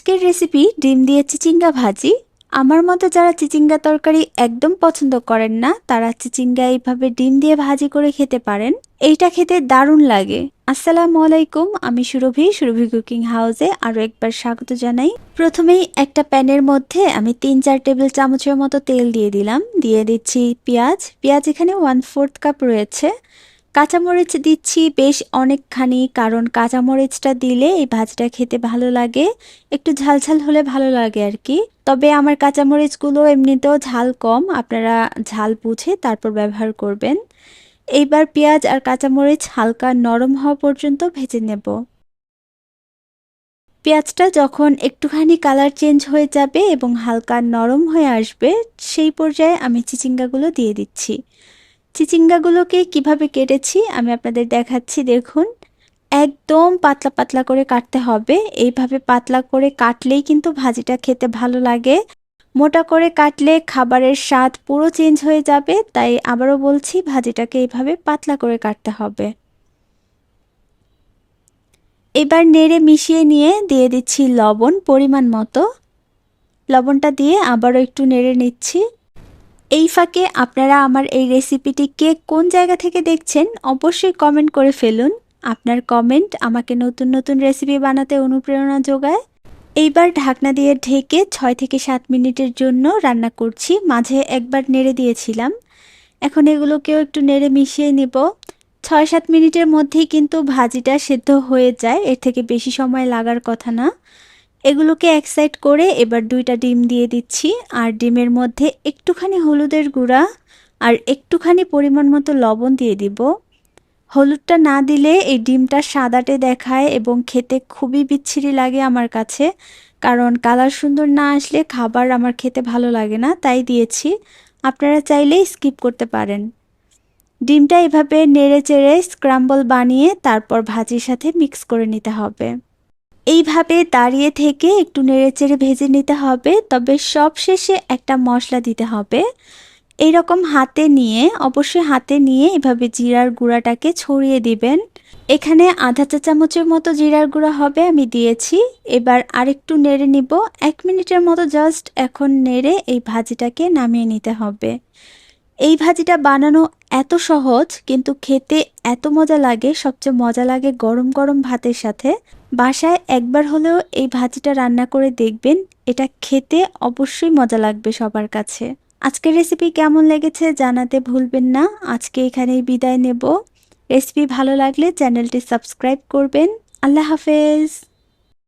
আজকের রেসিপি ডিম দিয়ে চিচিঙ্গা ভাজি। আমার মতো যারা চিচিঙ্গা তরকারি একদম পছন্দ করেন না তারা চিচিঙ্গা এইভাবে ডিম দিয়ে ভাজি করে খেতে পারেন। এইটা খেতে দারুণ লাগে। আসসালামু আলাইকুম, আমি সুরভি কুকিং হাউসে আরো একবার স্বাগত জানাই। প্রথমেই একটা প্যানের মধ্যে আমি ৩-৪ টেবিল চামচের মতো তেল দিয়ে দিলাম। দিয়ে দিচ্ছি পেঁয়াজ এখানে 1/4 কাপ রয়েছে। কাঁচামরিচ দিচ্ছি বেশ অনেকখানি, কারণ কাঁচামরিচটা দিলে এই ভাজিটা খেতে ভালো লাগে, একটু ঝালঝাল হলে ভালো লাগে আর কি। তবে আমার কাঁচামরিচগুলো এমনিতেও ঝাল কম, আপনারা ঝাল বুঝে তারপর ব্যবহার করবেন। এইবার পেঁয়াজ আর কাঁচামরিচ হালকা নরম হওয়া পর্যন্ত ভেজে নেব। পেঁয়াজটা যখন একটুখানি কালার চেঞ্জ হয়ে যাবে এবং হালকা নরম হয়ে আসবে, সেই পর্যায়ে আমি চিচিঙ্গাগুলো দিয়ে দিচ্ছি। চিচিঙ্গাগুলোকে কিভাবে কেটেছি আমি আপনাদের দেখাচ্ছি, দেখুন। একদম পাতলা পাতলা করে কাটতে হবে। এইভাবে পাতলা করে কাটলেই কিন্তু ভাজিটা খেতে ভালো লাগে। মোটা করে কাটলে খাবারের স্বাদ পুরো চেঞ্জ হয়ে যাবে, তাই আবারও বলছি ভাজিটাকে এইভাবে পাতলা করে কাটতে হবে। এবার নেড়ে মিশিয়ে নিয়ে দিয়ে দিচ্ছি লবণ পরিমাণ মতো। লবণটা দিয়ে আবারও একটু নেড়ে নিচ্ছি। এই ফাঁকে আপনারা আমার এই রেসিপিটি কে কোন জায়গা থেকে দেখছেন অবশ্যই কমেন্ট করে ফেলুন। আপনার কমেন্ট আমাকে নতুন নতুন রেসিপি বানাতে অনুপ্রেরণা যোগায়। এইবার ঢাকনা দিয়ে ঢেকে ৬ থেকে ৭ মিনিটের জন্য রান্না করছি। মাঝে একবার নেড়ে দিয়েছিলাম। এখন এগুলোকেও একটু নেড়ে মিশিয়ে নিব। ৬-৭ মিনিটের মধ্যেই কিন্তু ভাজিটা সেদ্ধ হয়ে যায়, এর থেকে বেশি সময় লাগার কথা না। এগুলোকে এক সাইড করে এবার ২টা ডিম দিয়ে দিচ্ছি, আর ডিমের মধ্যে একটুখানি হলুদের গুঁড়া আর একটুখানি পরিমাণ মতো লবণ দিয়ে দিব। হলুদটা না দিলে এই ডিমটা সাদাটে দেখায় এবং খেতে খুবই বিচ্ছিরি লাগে আমার কাছে, কারণ কালার সুন্দর না আসলে খাবার আমার খেতে ভালো লাগে না, তাই দিয়েছি। আপনারা চাইলেই স্কিপ করতে পারেন। ডিমটা এভাবে নেড়ে চেড়ে স্ক্রাম্বল বানিয়ে তারপর ভাজির সাথে মিক্স করে নিতে হবে। এইভাবে দাঁড়িয়ে থেকে একটু নেড়েচেড়ে ভেজে নিতে হবে। তবে সব শেষে একটা মশলা দিতে হবে। এইরকম অবশ্যই হাতে নিয়ে এভাবে জিরার গুঁড়াটাকে ছড়িয়ে দিবেন। এখানে আধা চা চামচের মতো জিরার গুঁড়া হবে, আমি দিয়েছি। এবার আরেকটু নেড়ে নিব ১ মিনিটের মতো, জাস্ট এখন নেড়ে এই ভাজিটাকে নামিয়ে নিতে হবে। এই ভাজিটা বানানো এত সহজ, কিন্তু খেতে এত মজা লাগে। সবচেয়ে মজা লাগে গরম গরম ভাতের সাথে। বাসায় একবার হলেও এই ভাজিটা রান্না করে দেখবেন, এটা খেতে অবশ্যই মজা লাগবে সবার কাছে। আজকের রেসিপি কেমন লেগেছে জানাতে ভুলবেন না। আজকে এখানেই বিদায় নেব। রেসিপি ভালো লাগলে চ্যানেলটি সাবস্ক্রাইব করবেন। আল্লাহ হাফেজ।